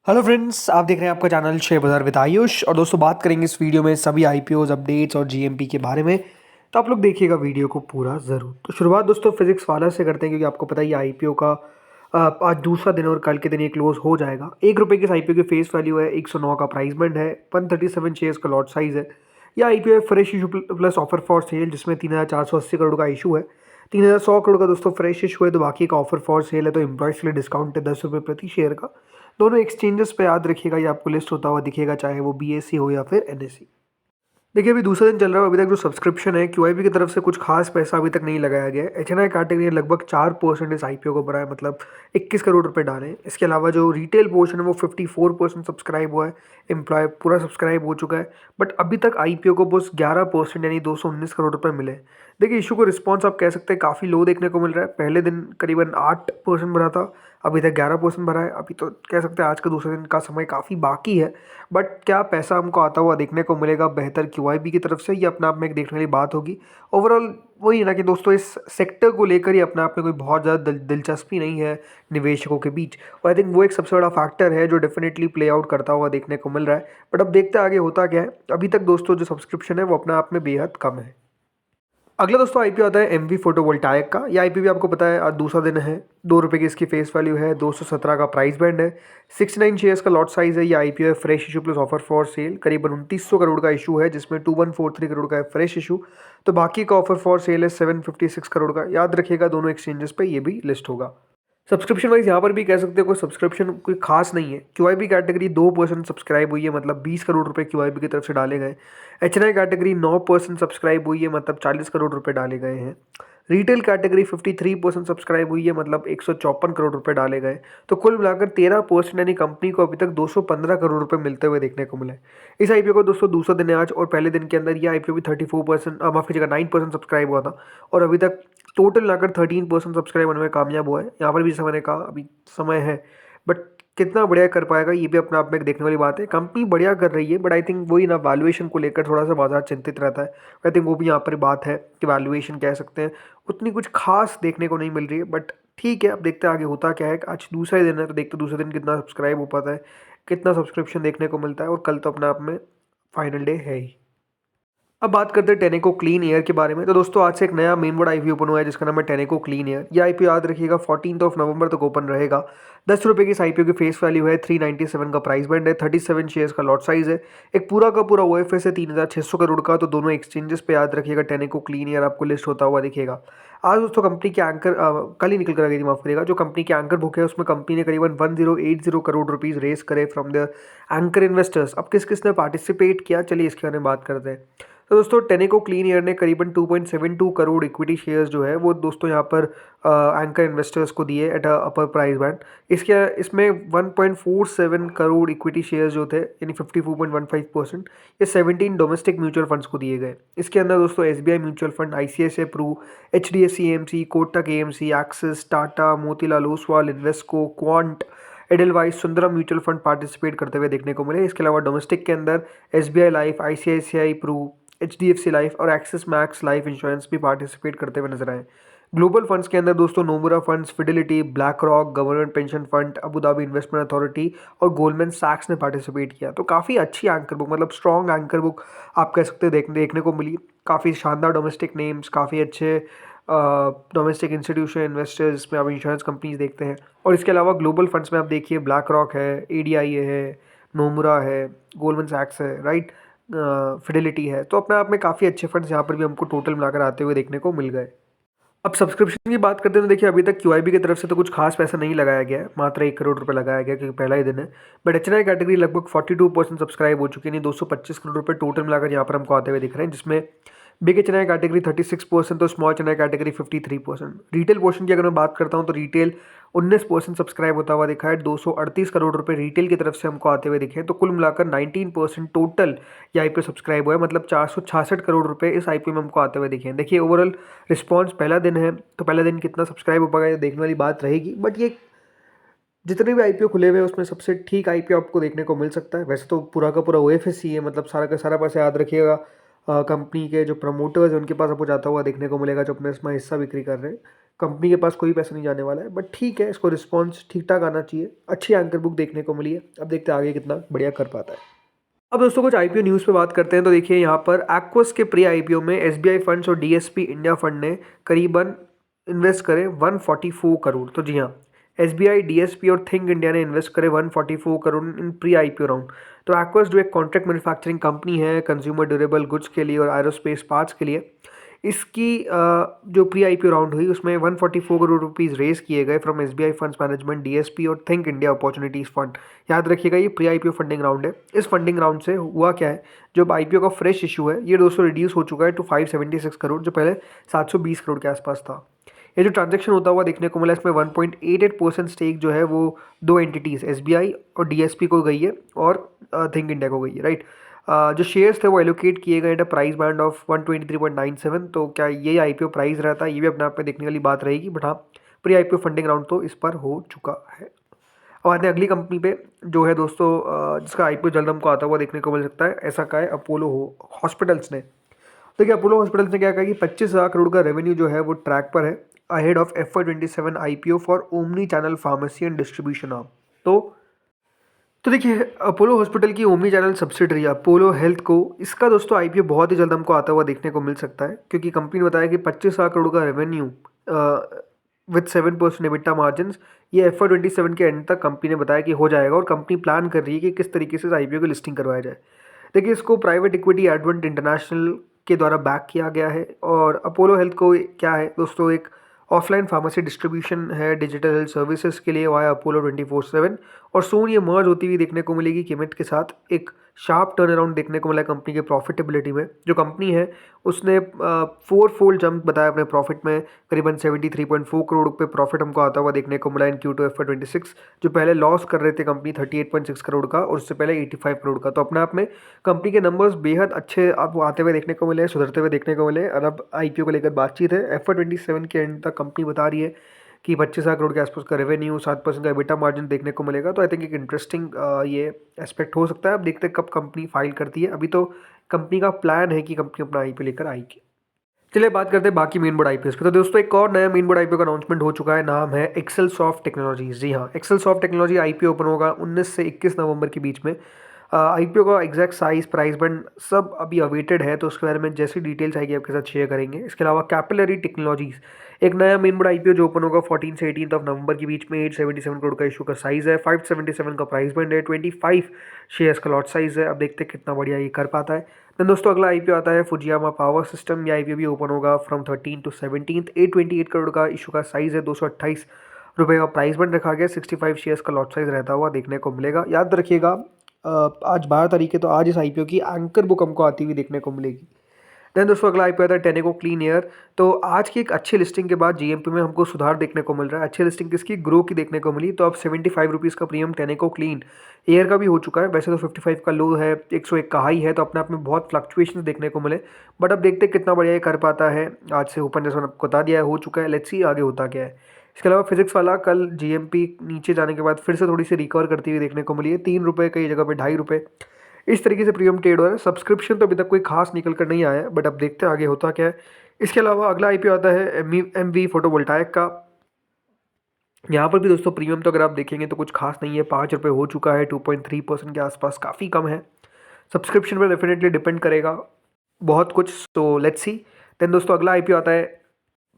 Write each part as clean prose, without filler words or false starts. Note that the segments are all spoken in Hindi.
हेलो फ्रेंड्स, आप देख रहे हैं आपका चैनल शेयर बाजार विद आयुष। और दोस्तों, बात करेंगे इस वीडियो में सभी आईपीओज अपडेट्स और जीएमपी के बारे में। तो आप लोग देखिएगा वीडियो को पूरा ज़रूर। तो शुरुआत दोस्तों फिजिक्स वाला से करते हैं, क्योंकि आपको पता ही आईपीओ का आज दूसरा दिन और कल के दिन ये क्लोज हो जाएगा। ₹1 के इस आईपीओ की फेस वैल्यू है, 109 का प्राइस बैंड है, 137 शेयर्स का लॉट साइज है। यह आईपीओ है fresh issue plus offer for sale, जिसमें 3,480 करोड़ का इशू है। 3,100 करोड़ का दोस्तों फ्रेश इशू है, तो बाकी का ऑफर फॉर सेल है। तो एम्प्लॉयज़ के लिए डिस्काउंट है ₹10 प्रति शेयर का। दोनों एक्सचेंजेस पे याद रखिएगा, ये आपको लिस्ट होता हुआ दिखेगा, चाहे वो बीएससी हो या फिर एनएससी। देखिए, अभी दूसरा दिन चल रहा है। अभी तक जो सब्सक्रिप्शन है क्यूआईबी की तरफ से कुछ खास पैसा अभी तक नहीं लगाया गया है। एचएनआई कैटेगरी ने लगभग 4% इस आईपीओ को भरा है, मतलब 21 करोड़ रुपए डाले हैं। इसके अलावा जो रिटेल पोर्शन है वो 54% सब्सक्राइब हुआ है। एम्प्लॉय पूरा सब्सक्राइब हो चुका है। बट अभी तक आईपीओ को बस 11% यानी 219 करोड़ रुपए मिले हैं। देखिए, इशू को रिस्पॉन्स आप कह सकते हैं काफ़ी लो देखने को मिल रहा है। पहले दिन करीबन 8% भरा था, अभी तक 11% भरा है। अभी तो कह सकते हैं आज का दूसरे दिन का समय काफ़ी बाकी है। बट क्या पैसा हमको आता हुआ देखने को मिलेगा बेहतर क्यूआईबी की तरफ से, ये अपने आप में एक देखने वाली बात होगी। ओवरऑल वही है ना कि दोस्तों, इस सेक्टर को लेकर ही अपने आप में कोई बहुत ज़्यादा दिलचस्पी नहीं है निवेशकों के बीच। और आई थिंक वो एक सबसे बड़ा फैक्टर है जो डेफिनेटली प्ले आउट करता हुआ देखने को मिल रहा है। बट अब देखते हैं आगे होता क्या है। अभी तक दोस्तों जो सब्सक्रिप्शन है वो अपने आप में बेहद कम है। अगला दोस्तों आईपीओ आता है एमवी फोटोवोल्टाइक का। ये आईपीओ भी आपको पता है आज दूसरा दिन है। ₹2 की इसकी फेस वैल्यू है, 217 का प्राइस बैंड है, 69 शेयर्स का लॉट साइज है। ये आईपीओ है fresh issue plus offer for sale. करीबन 2900 करोड़ का इशू है, जिसमें 2143 करोड़ का है फ्रेश इशू। तो बाकी का ऑफर फॉर सेल है 756 करोड़ का। याद रखिएगा दोनों एक्सचेंजेस पे ये भी लिस्ट होगा। सब्सक्रिप्शन वाइज यहाँ पर भी कह सकते हो कोई सब्सक्रिप्शन कोई खास नहीं है। क्यूआईबी कैटेगरी 2% सब्सक्राइब हुई है, मतलब 20 करोड़ रुपए क्यूआईबी की तरफ से डाले गए। एचएनआई कैटेगरी 9% सब्सक्राइब हुई है, मतलब 40 करोड़ रुपए डाले गए हैं। रिटेल कैटेगरी 53% सब्सक्राइब हुई है, मतलब 154 करोड़ रुपए डाले गए। तो कुल मिलाकर 13% यानी कंपनी को अभी तक 215 करोड़ रुपए मिलते हुए देखने को मिले। इस आईपीओ को दोस्तों दूसरा दिन है आज, और पहले दिन के अंदर ये आईपीओ भी 34% माफ कीजिएगा 9% सब्सक्राइब हुआ था। और अभी तक टोटल मिलाकर 13% सब्सक्राइब होने में कामयाब हुआ है। यहाँ पर भी जैसे मैंने कहा अभी समय है, बट कितना बढ़िया कर पाएगा ये भी अपने आप में एक देखने वाली बात है। कंपनी बढ़िया कर रही है, बट आई थिंक वही ना, वैल्यूएशन को लेकर थोड़ा सा बाजार चिंतित रहता है। आई थिंक वो भी यहाँ पर बात है कि वैल्यूएशन कह सकते हैं उतनी कुछ खास देखने को नहीं मिल रही है। बट ठीक है, अब देखते हैं आगे होता क्या है। आज दूसरा ही दिन है, तो देखते दूसरे दिन कितना सब्सक्राइब हो पाता है, कितना सब्सक्रिप्शन देखने को मिलता है। और कल तो अपने आप में फाइनल डे है ही। अब बात करते हैं टेनेको क्लीन एयर के बारे में। तो दोस्तों, आज से एक नया मेन बोर्ड आईपीओ ओपन हुआ है, जिसका नाम है टेनेको क्लीन एयर। ये आईपीओ याद रखिएगा 14 नवंबर तक ओपन रहेगा। ₹10 की इस आईपीओ की फेस वैल्यू है, 397 का प्राइस बैंड है, 37 शेयर्स का लॉट साइज है। एक पूरा का पूरा ओएफएस है 3,600 करोड़ का। तो दोनों एक्सचेंजेस पे याद रखिएगा टेनेको क्लीन एयर आपको लिस्ट होता हुआ दिखेगा। आज दोस्तों कंपनी के एंकर कल ही निकल कर आ गई थी, माफ करिएगा। जो कंपनी के एंकर बुक है उसमें कंपनी ने करीबन 1080 करोड़ रुपीज रेस करे फ्रॉम द एंकर इन्वेस्टर्स। अब किस किसने पार्टिसिपेट किया, चलिए इसके बारे में बात करते हैं। तो दोस्तों, टेनेको क्लीन एयर ने करीबन 2.72 करोड़ इक्विटी शेयर्स जो है वो दोस्तों यहाँ पर एंकर इन्वेस्टर्स को दिए at a upper price band. इसमें 1.47 करोड़ इक्विटी शेयर्स जो थे, यानी 54.15%, ये 17 डोमेस्टिक म्यूचुअल फंड्स को दिए गए। इसके अंदर दोस्तों SBI mutual fund, ICICI Pru, HDFC AMC, Kotak AMC, Axis, Tata, Motilal Oswal, Invesco, Quant, Edelweiss, Sundaram mutual fund participate करते हुए देखने को मिले। इसके अलावा डोमेस्टिक के अंदर SBI Life, ICICI Pru, HDFC Life और एक्सिस मैक्स लाइफ इंश्योरेंस भी पार्टिसिपेट करते हुए नजर आए। ग्लोबल फंड्स के अंदर दोस्तों Nomura funds, Fidelity, BlackRock, government pension fund, Abu Dhabi investment authority और गोल्डमैन सैक्स ने पार्टिसिपेट किया। तो काफ़ी अच्छी एंकर बुक, मतलब स्ट्रॉन्ग एंकर बुक आप कह सकते हैं देखने को मिली। काफ़ी शानदार डोमेस्टिक नेम्स, काफ़ी अच्छे डोमेस्टिक इंस्टीट्यूशन इन्वेस्टर्स, जिसमें आप इंश्योरेंस कंपनीज देखते हैं। और इसके अलावा ग्लोबल फंड्स में आप देखिए ब्लैक रॉक है, एडीआई है, नोमुरा है, गोल्डमैन सैक्स है, राइट, फिडेलिटी है। तो अपने आप में काफ़ी अच्छे फंड्स यहाँ पर भी हमको टोटल मिलाकर आते हुए देखने को मिल गए। अब सब्सक्रिप्शन की बात करते हैं, तो देखिए अभी तक क्यूआईबी की तरफ से तो कुछ खास पैसा नहीं लगाया गया है, मात्र 1 करोड़ रुपए लगाया गया, क्योंकि पहला ही दिन है। बट एचएनआई कैटेगरी लगभग 42% सब्सक्राइब हो चुकी है, यानी 225 करोड़ रुपए टोटल मिलाकर यहाँ पर हमको आते हुए दिख रहे हैं, जिसमें बिग एचएनआई कैटेगरी 36%, तो small HNI category 53%। Retail portion की अगर मैं बात करता हूँ तो रिटेल 19% सब्सक्राइब होता हुआ दिखा है। 238 करोड़ रुपए रिटेल की तरफ से हमको आते हुए दिखे हैं। तो कुल मिलाकर 19% टोटल ये आईपीओ सब्सक्राइब हुआ है, मतलब 466 करोड़ रुपए इस आईपीओ में हमको आते हुए दिखे हैं। देखिए ओवरऑल रिस्पॉन्स पहला दिन है, तो पहला दिन कितना सब्सक्राइब हो पाएगा ये देखने वाली बात रहेगी। बट ये जितने भी आईपीओ खुले हुए हैं उसमें सबसे ठीक आईपीओ आपको देखने को मिल सकता है। वैसे तो पूरा का पूरा ओएफएस ही है, मतलब सारा का सारा पैसा याद रखिएगा कंपनी के जो प्रमोटर्स हैं उनके पास आपको जाता हुआ देखने को मिलेगा, जो अपने इसमें हिस्सा बिक्री कर रहे हैं। कंपनी के पास कोई पैसा नहीं जाने वाला है, बट ठीक है, इसको रिस्पॉन्स ठीक ठाक आना चाहिए। अच्छी एंकर बुक देखने को मिली है, अब देखते हैं आगे कितना बढ़िया कर पाता है। अब दोस्तों कुछ आईपीओ न्यूज़ पे बात करते हैं। तो देखिए यहाँ पर एक्वस के प्री आईपीओ में एसबीआई फंड्स और डीएसपी इंडिया फंड ने करीबन इन्वेस्ट करे 144 करोड़। तो जी हाँ, एसबीआई, डीएसपी और थिंक इंडिया ने इन्वेस्ट करे 144 करोड़ इन प्री आईपीओ राउंड। तो एक्वस जो एक कॉन्ट्रैक्ट मैन्युफैक्चरिंग कंपनी है कंज्यूमर ड्यूरेबल गुड्स के लिए और एरोस्पेस पार्ट्स के लिए, इसकी जो प्री आईपीओ राउंड हुई उसमें 144 करोड़ रुपीज़ रेज किए गए from SBI funds management, DSP और थिंक इंडिया अपॉर्चुनिटीज़ फंड। याद रखिएगा ये प्री आईपीओ फंडिंग राउंड है। इस फंडिंग राउंड से हुआ क्या है, जो आईपीओ का फ्रेश इशू है ये दोस्तों रिड्यूस हो चुका है टू 576 करोड़, जो पहले 720 करोड़ के आसपास था। ये जो ट्रांजैक्शन होता हुआ देखने को मिला, इसमें 1.88% स्टेक जो है वो दो एंटिटीज़ एसबीआई और डीएसपी को गई है और थिंक इंडिया को गई है, राइट। जो शेयर्स थे वो एलोकेट किए गए at a price band of 123.97। तो क्या ये आईपीओ प्राइस रहता है, ये भी अपने आप में देखने वाली बात रहेगी, बट हाँ, प्री आईपीओ फंडिंग राउंड तो इस पर हो चुका है। अब आते हैं अगली कंपनी पे, जो है दोस्तों जिसका आईपीओ जल्द हमको आता हुआ देखने को मिल सकता है। ऐसा का है अपोलो हॉस्पिटल्स ने। देखिए अपोलो हॉस्पिटल्स ने क्या कहा कि 25,000 करोड़ का रेवेन्यू जो है वो ट्रैक पर है ahead of FY27 IPO for omni channel pharmacy and distribution arm. तो देखिए अपोलो हॉस्पिटल की omni channel subsidiary Apollo health को, इसका दोस्तों आईपीओ बहुत ही जल्द हमको आता हुआ देखने को मिल सकता है, क्योंकि कंपनी ने बताया कि 25,000 करोड़ का रेवेन्यू विद 7% एबिटा मार्जिन ये FY27 के एंड तक कंपनी ने बताया कि हो जाएगा, और कंपनी प्लान कर रही है कि किस तरीके से आईपीओ की लिस्टिंग करवाया जाए। देखिए इसको प्राइवेट इक्विटी एडवेंट इंटरनेशनल के द्वारा बैक किया गया है, और अपोलो हेल्थ को क्या है दोस्तों, एक ऑफलाइन फार्मेसी डिस्ट्रीब्यूशन है डिजिटल हेल्थ सर्विसेज के लिए वाया अपोलो 24/7, और सून ये मर्ज होती हुई देखने को मिलेगी किमेट के साथ। एक शार्प टर्न अराउंड देखने को मिला कंपनी के प्रॉफिटेबिलिटी में। जो कंपनी है उसने 4-fold जंप बताया अपने प्रॉफिट में, करीबन 73.4 करोड़ रुपये प्रॉफिट हमको आता हुआ देखने को मिला इन Q2 FY26। जो पहले लॉस कर रहे थे कंपनी 38.6 करोड़ का, और उससे पहले 85 करोड़ का। तो अपने आप में कंपनी के नंबर्स बेहद अच्छे अब आते हुए देखने को मिले, सुधरते हुए देखने को मिले। और अब आईपीओ को लेकर बातचीत है। FY27 के एंड तक कंपनी बता रही है कि 25,000 करोड़ के आसपास का रेवेन्यू, 7% का एबिटा मार्जिन देखने को मिलेगा। तो आई थिंक एक इंटरेस्टिंग ये एस्पेक्ट हो सकता है। अब देखते हैं कब कंपनी फाइल करती है। अभी तो कंपनी का प्लान है कि कंपनी अपना आईपीओ लेकर आएगी। चलिए बात करते हैं बाकी मेन बोर्ड आईपीओ पे। तो दोस्तों एक और नया मेन बोर्ड आईपीओ का अनाउंसमेंट हो चुका है, नाम है एक्सेलसॉफ्ट टेक्नोलॉजीज। जी हाँ, एक्सेलसॉफ्ट टेक्नोलॉजी आईपीओ ओपन होगा 19 से 21 नवंबर के बीच में। आईपीओ का एग्जैक्ट साइज, प्राइस बैंड सब अभी अवेटेड है, तो उसके बारे में जैसी डिटेल्स आएगी आपके साथ शेयर करेंगे। इसके अलावा कैपिलरी टेक्नोलॉजीज एक नया मेन बोर्ड आईपीओ जो ओपन होगा 14 से 18 नवंबर के बीच में। 877 करोड़ का इशू का साइज है, 577 का प्राइस बैंड है, 25 शेयर्स का लॉट साइज है। अब देखते हैं कितना बढ़िया ये कर पाता है। देन दोस्तों अगला आईपीओ आता है फुजियामा पावर सिस्टम। ये आईपीओ भी ओपन होगा फ्रॉम 13 to 17। 828 करोड़ का इशू का साइज है, 228 रुपये का प्राइस बैंड रखा गया, 65 शेयर्स का लॉट साइज रहता हुआ देखने को मिलेगा। याद रखिएगा आज 12 तारीख है, तो आज इस आईपीओ की एंकर बुक हमको आती हुई देखने को मिलेगी। देन दोस्तों अगला आईपीओ आता है टेनेको क्लीन एयर। तो आज की एक अच्छी लिस्टिंग के बाद जीएमपी में हमको सुधार देखने को मिल रहा है। अच्छी लिस्टिंग किसकी, ग्रो की देखने को मिली। तो अब 75 रुपीज़ का प्रीमियम टेनेको क्लीन एयर का भी हो चुका है। वैसे तो 55 का लो है, 101 का हाई है, तो अपने आप में बहुत फ्लक्चुएशन देखने को मिले। बट अब देखते हैं कितना बढ़िया ये कर पाता है। आज से ओपन जैसा आपको बता दिया है, हो चुका है। लेट्स सी आगे होता क्या है। इसके अलावा फिजिक्स वाला कल जीएमपी नीचे जाने के बाद फिर से थोड़ी सी रिकवर करती हुई देखने को मिली है। 3 रुपये कई जगह पे 2.5 रुपये इस तरीके से प्रीमियम ट्रेड हो रहा है। सब्सक्रिप्शन तो अभी तक कोई खास निकल कर नहीं आया है, बट अब देखते हैं आगे होता क्या है। इसके अलावा अगला आईपीओ आता है एमवी फोटोवोल्टाइक का। यहाँ पर भी दोस्तों प्रीमियम तो अगर आप देखेंगे तो कुछ खास नहीं है, 5 रुपये हो चुका है, 2.3% के आसपास, काफ़ी कम है। सब्सक्रिप्शन पर डेफिनेटली डिपेंड करेगा बहुत कुछ। So let's see. देन दोस्तों अगला आईपीओ आता है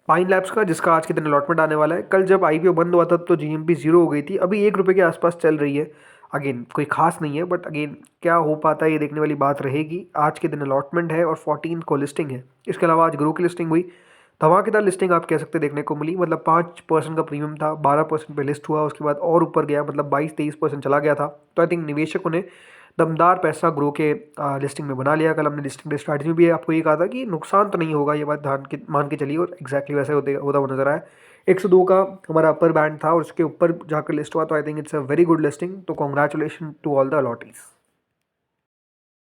पाइन लैब्स का, जिसका आज के दिन अलॉटमेंट आने वाला है। कल जब आईपीओ बंद हुआ था तो जीएमपी 0 हो गई थी, अभी 1 रुपये के आसपास चल रही है। अगेन कोई खास नहीं है, बट अगेन क्या हो पाता है ये देखने वाली बात रहेगी। आज के दिन अलॉटमेंट है और 14 को लिस्टिंग है। इसके अलावा आज ग्रो की लिस्टिंग हुई, धमाकेदार लिस्टिंग आप कह सकते देखने को मिली। मतलब 5% का प्रीमियम था, 12% पे लिस्ट हुआ, उसके बाद और ऊपर गया, मतलब 22-23% चला गया था। तो आई थिंक निवेशकों ने दमदार पैसा ग्रो के लिस्टिंग में बना लिया। कल हमने लिस्टिंग डे स्ट्रैटेजी में भी आपको ये कहा था कि नुकसान तो नहीं होगा, ये बात मान के चलिए, और एक्जैक्टली वैसे होता हुआ नजर आया। 102 का हमारा अपर बैंड था और उसके ऊपर जाकर लिस्ट हुआ। तो I think it's a very good listing. तो congratulation to all the allottees.